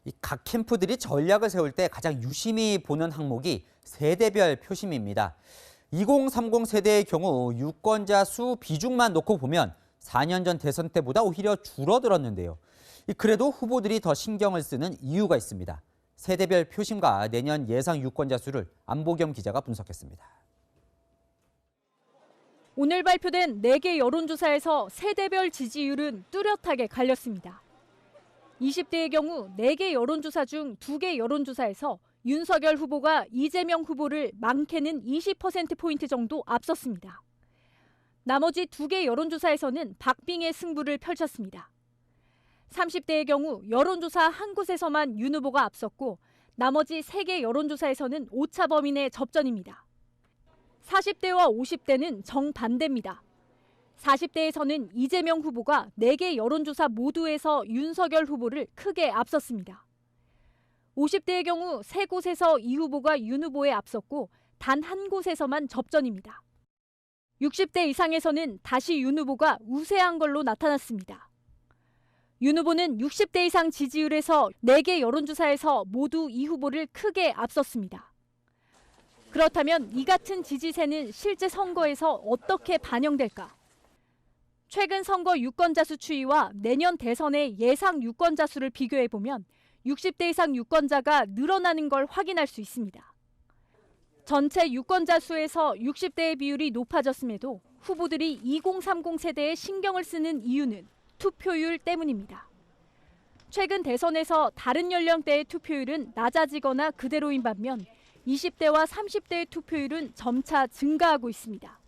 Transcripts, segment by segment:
이 각 캠프들이 전략을 세울 때 가장 유심히 보는 항목이 세대별 표심입니다. 2030 세대의 경우 유권자 수 비중만 놓고 보면 4년 전 대선 때보다 오히려 줄어들었는데요. 그래도 후보들이 더 신경을 쓰는 이유가 있습니다. 세대별 표심과 내년 예상 유권자 수를 안보겸 기자가 분석했습니다. 오늘 발표된 4개 여론조사에서 세대별 지지율은 뚜렷하게 갈렸습니다. 20대의 경우 4개 여론조사 중 2개 여론조사에서 윤석열 후보가 이재명 후보를 많게는 20%포인트 정도 앞섰습니다. 나머지 2개 여론조사에서는 박빙의 승부를 펼쳤습니다. 30대의 경우 여론조사 한 곳에서만 윤 후보가 앞섰고 나머지 3개 여론조사에서는 오차 범위 내 접전입니다. 40대와 50대는 정반대입니다. 40대에서는 이재명 후보가 4개 여론조사 모두에서 윤석열 후보를 크게 앞섰습니다. 50대의 경우 3곳에서 이 후보가 윤 후보에 앞섰고 단 한 곳에서만 접전입니다. 60대 이상에서는 다시 윤 후보가 우세한 걸로 나타났습니다. 윤 후보는 60대 이상 지지율에서 4개 여론조사에서 모두 이 후보를 크게 앞섰습니다. 그렇다면 이 같은 지지세는 실제 선거에서 어떻게 반영될까? 최근 선거 유권자 수 추이와 내년 대선의 예상 유권자 수를 비교해보면 60대 이상 유권자가 늘어나는 걸 확인할 수 있습니다. 전체 유권자 수에서 60대의 비율이 높아졌음에도 후보들이 2030 세대에 신경을 쓰는 이유는 투표율 때문입니다. 최근 대선에서 다른 연령대의 투표율은 낮아지거나 그대로인 반면 20대와 30대의 투표율은 점차 증가하고 있습니다.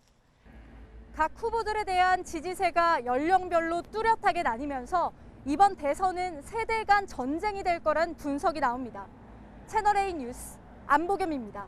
각 후보들에 대한 지지세가 연령별로 뚜렷하게 나뉘면서 이번 대선은 세대 간 전쟁이 될 거란 분석이 나옵니다. 채널A 뉴스 안보겸입니다.